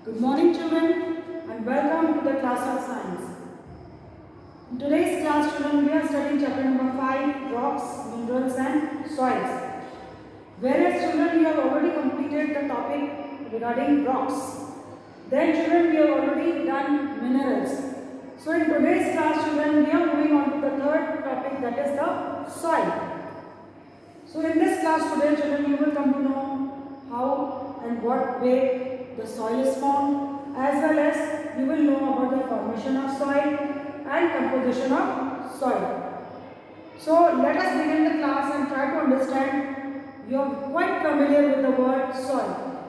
Good morning children and welcome to the class of science. In today's class children we are studying chapter number 5 rocks, minerals and soils. Whereas children we have already completed the topic regarding rocks. Then children we have already done minerals. So in today's class children we are moving on to the third topic, that is the soil. So in this class today children you will come to know how and what way the soil is formed, as well as you will know about the formation of soil and composition of soil. So let us begin the class and try to understand. You are quite familiar with the word soil.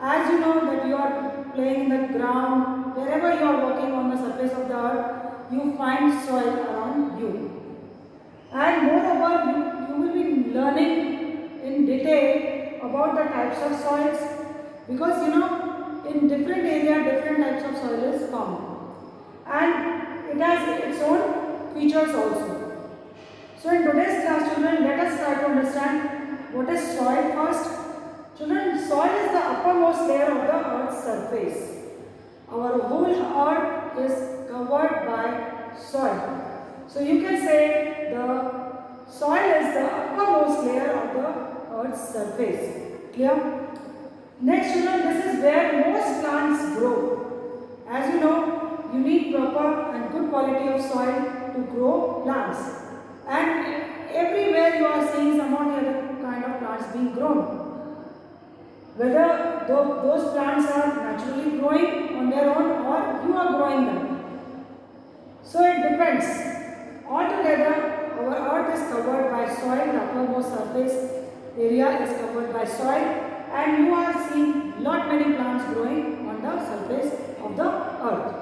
As you know that you are playing in the ground, wherever you are walking on the surface of the earth, you find soil around you. And moreover, you will be learning in detail about the types of soils, because in different area different types of soil is found and it has its own features also. So in today's class children, let us try to understand what is soil first. Children, soil is the uppermost layer of the earth's surface. Our whole earth is covered by soil. So you can say the soil is the uppermost layer of the earth's surface. Clear? Next children, this is where most plants grow. As you know, you need proper and good quality of soil to grow plants. And everywhere you are seeing some or the other kind of plants being grown. Whether those plants are naturally growing on their own or you are growing them. So it depends. Altogether, our earth is covered by soil, the uppermost surface area is covered by soil. And you are seeing lot many plants growing on the surface of the earth.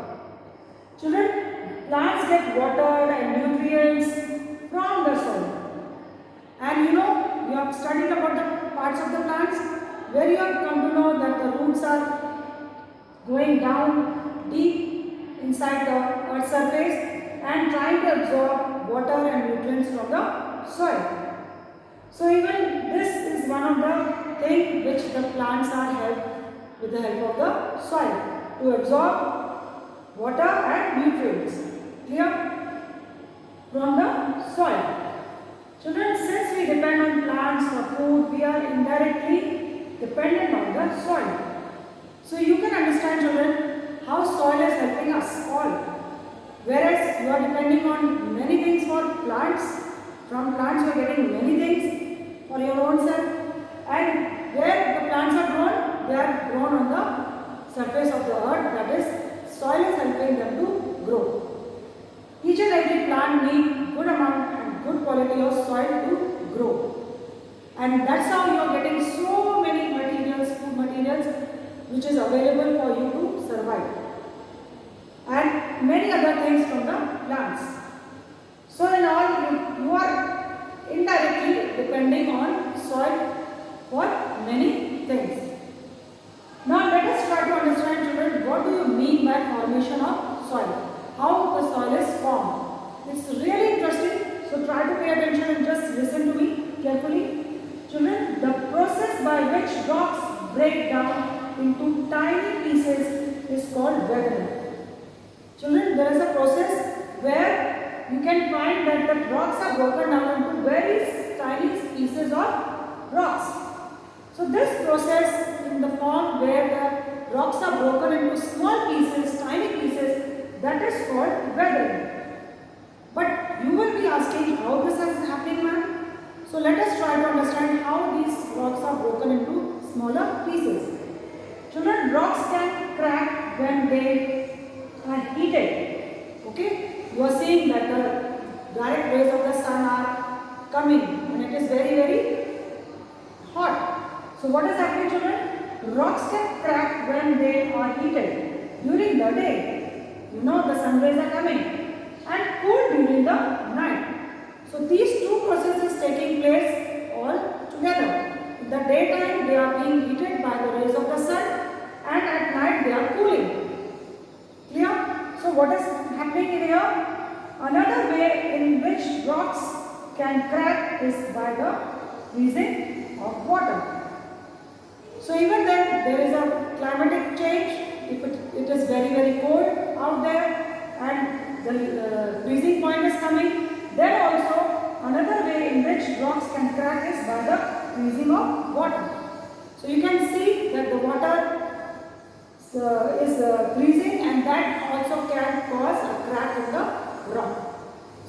Children, plants get water and nutrients from the soil. And you have studied about the parts of the plants where you have come to know that the roots are going down deep inside the earth's surface and trying to absorb water and nutrients from the soil. So even this is one of the things which the plants are helped with the help of the soil to absorb water and nutrients. Clear? From the soil. Children, since we depend on plants for food, we are indirectly dependent on the soil. So you can understand children how soil is helping us all. Whereas you are depending on many things for plants, from plants you are getting many things for your own self, and where the plants are grown, they are grown on the surface of the earth, that is, soil is helping them to grow. Each and every plant needs good amount and good quality of soil to grow. And that's how you are getting so many materials, food materials, which is available for you to survive. And many other things from the plants. So in all, you are indirectly depending on soil for many things. Now let us try to understand children, what do you mean by formation of soil? How the soil is formed. It's really interesting, so try to pay attention and just listen to me carefully. Children, the process by which rocks break down into tiny pieces is called weathering. Children, there is a process where you can find that the rocks are broken down into very tiny pieces of rocks. So this process in the form where the rocks are broken into small pieces, tiny pieces, that is called weathering. But you will be asking how this is happening, ma'am? So let us try to understand how these rocks are broken into smaller pieces. Children, rocks can crack when they are heated. Okay? You are seeing that the direct rays of the sun are coming and it is very, very hot. So what is happening children? Rocks can crack when they are heated during the day. The sun rays are coming, and cool during the night. So these two processes taking place all together. In the daytime they are being heated by the rays of the sun, and at night they are cooling. Clear? So what is happening in here? Another way in which rocks can crack is by the freezing of water. So even then there is a climatic change if it is very cold out there and the freezing point is coming, then also another way in which rocks can crack is by the freezing of water. So you can see that the water is freezing, and that also can cause a crack in the rock.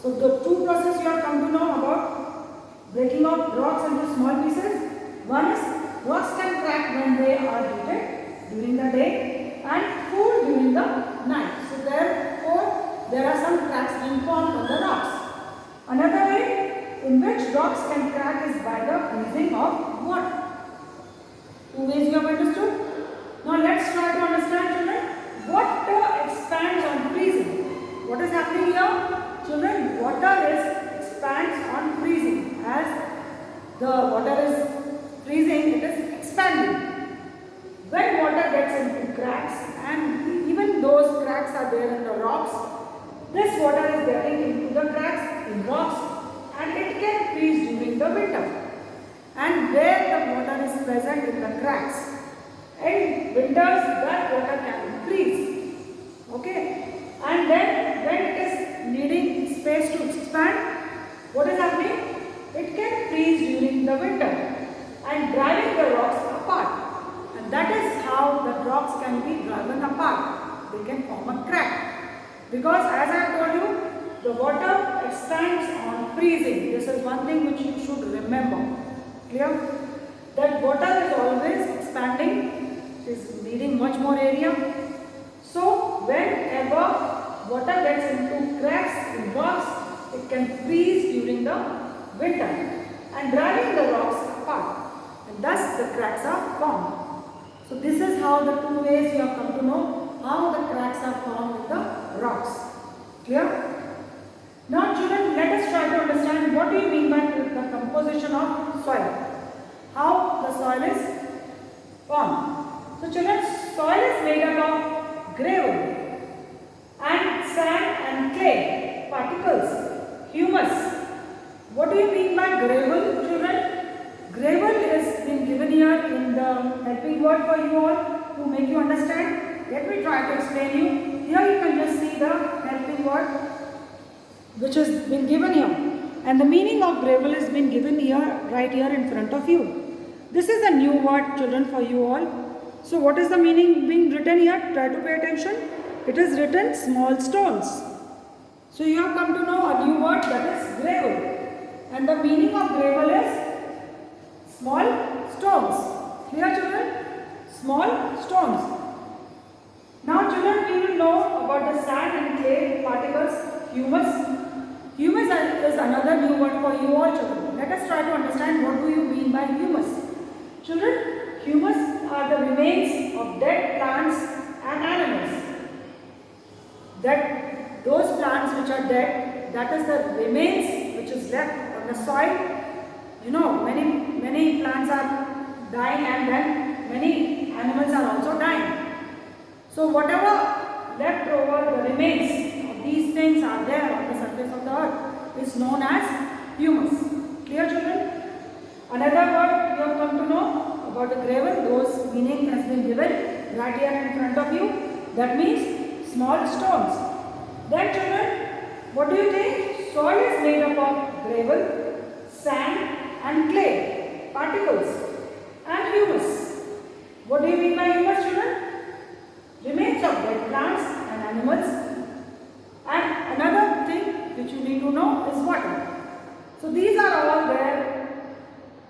So the two processes you have come to know about breaking of rocks into small pieces. One is rocks can crack when they are heated during the day and cooled during the night. So therefore there are some cracks being formed on the rocks. Another way in which rocks can crack is by the freezing of water. Two ways you have understood. Now let's try to understand, children, water expands on freezing. What is happening here? Children, water expands on freezing. As the water is freezing, it is expanding. When water gets into cracks, and even those cracks are there in the rocks, this water is getting into the cracks in rocks, and it can freeze during the winter. And where the water is present in the cracks, in winters that water can freeze. Okay, and then when it is needing space to expand, what is happening? It can freeze during the winter and driving the rocks apart. And that is how the rocks can be driven apart. They can form a crack. Because as I have told you, the water expands on freezing. This is one thing which you should remember. Clear? That water is always expanding. It is needing much more area. So whenever water gets into cracks in rocks, it can freeze during the winter and driving the rocks apart, and thus the cracks are formed. So this is how the two ways you have come to know how the cracks are formed in the rocks. Clear? Now children, let us try to understand what do you mean by the composition of soil. How the soil is formed. So children, soil is made up of gravel and sand and clay, particles, humus. What do you mean by gravel, children? Gravel is been given here in the helping word for you all to make you understand. Let me try to explain you. Here you can just see the helping word which has been given here. And the meaning of gravel has been given here, right here in front of you. This is a new word, children, for you all. So what is the meaning being written here? Try to pay attention. It is written small stones. So you have come to know a new word, that is gravel. And the meaning of gravel is small stones. Clear, children? Small stones. Now children, we will know about the sand and clay particles, humus. Humus is another new word for you all, children. Let us try to understand what do you mean by humus. Children, humus are the remains of dead plants and animals. Those plants which are dead, that is the remains which is left on the soil. You know, many plants are dying, and then many animals are also dying. So whatever left over, the remains of these things are there on the surface of the earth is known as humus. Clear, children? Another word you have come to know about the gravel, those meaning has been given right here in front of you. That means small stones. Then children, what do you think? Soil is made up of gravel, sand and clay, particles and humus. What do you mean by humus, children? Remains of dead plants and animals. And another thing which you need to know is water. So these are all where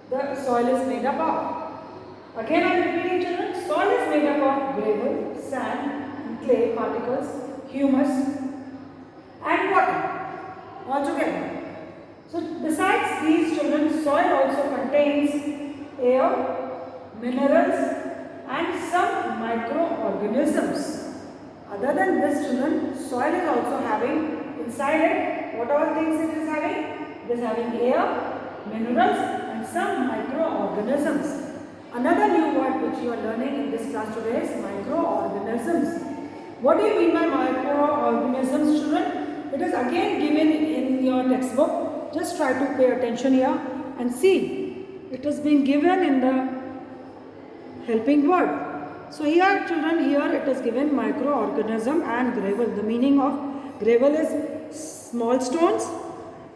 the soil is made up of. Again I am repeating, children, soil is made up of gravel, sand and clay, particles, humus and water altogether. So besides these, children, soil also contains air, minerals and some microorganisms. Other than this, children, soil is also having inside it, what all things it is having? It is having air, minerals and some microorganisms. Another new word which you are learning in this class today is microorganisms. What do you mean by microorganisms, children? It is again given in your textbook. Just try to pay attention here and see. It is being given in the helping word. So here children, here it is given microorganism and gravel. The meaning of gravel is small stones,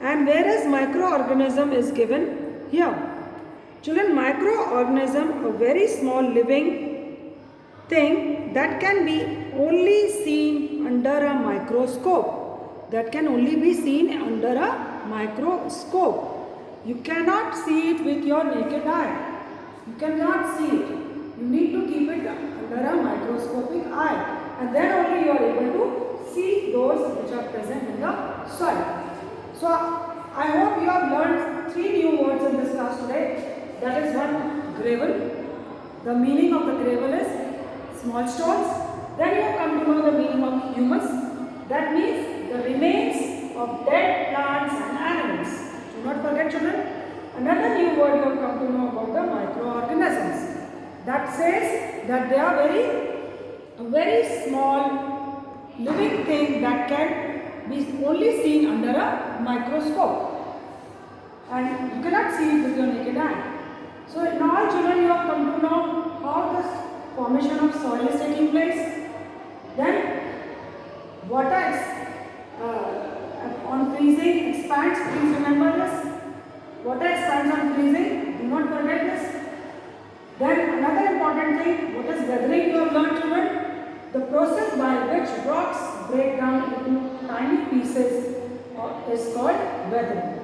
and whereas microorganism is given here. Children, microorganism, a very small living thing that can be only seen under a microscope. That can only be seen under a microscope. You cannot see it with your naked eye. You cannot see it. You need to keep it under a microscopic eye, and then only you are able to see those which are present in the soil. So I hope you have learned 3 new words in this class today. That is one, gravel. The meaning of the gravel is small stones. Then you have come to know the meaning of humus. That means the remains of dead plants and animals. Do not forget, children. Another new word you have come to know about the microorganisms. That says that they are a very small living thing that can be only seen under a microscope, and you cannot see it with your naked eye. So now children, you have come to know how the formation of soil is taking place. Then water on freezing expands. Please remember this. Water expands on freezing. Do not forget this. Then another important thing, what is weathering you have learned, children? The process by which rocks break down into tiny pieces is called weathering.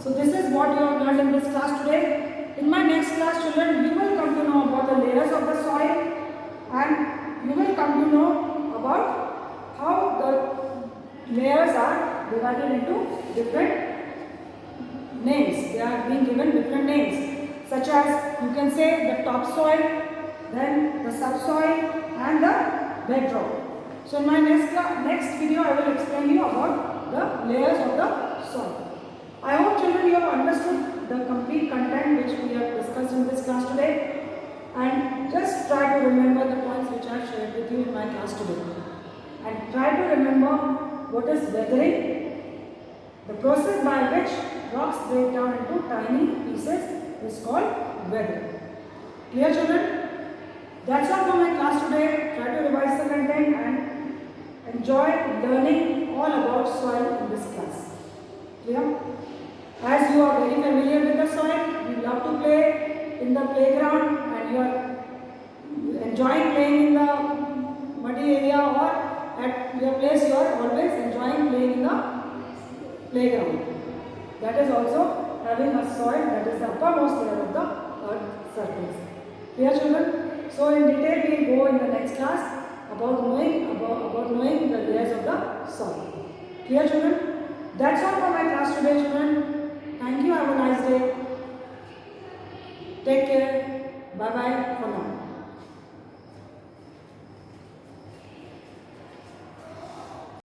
So this is what you have learned in this class today. In my next class, children, you will come to know about the layers of the soil, and you will come to know about how the layers are divided into different names. They are being given different names, such as you can say the topsoil, then the subsoil, and the bedrock. So in my next video, I will explain you about the layers of the soil. I hope children you have understood the complete content which we have discussed in this class today, and just try to remember the points which I have shared with you in my class today, and try to remember what is weathering. The process by which rocks break down into tiny pieces is called weathering. Clear, children? That's all for my class today. Try to revise the content and enjoy learning all about soil in this class. Clear? As you are very familiar with the soil, you love to play in the playground, and you are enjoying playing in the muddy area, or at your place you are always enjoying playing in the playground. That is also having a soil that is the uppermost layer of the earth surface. Clear, children? So in detail we will go in the next class about knowing the layers of the soil. Clear, children? That's all for my class today, children. Thank you. Have a nice day. Take care. Bye bye for now.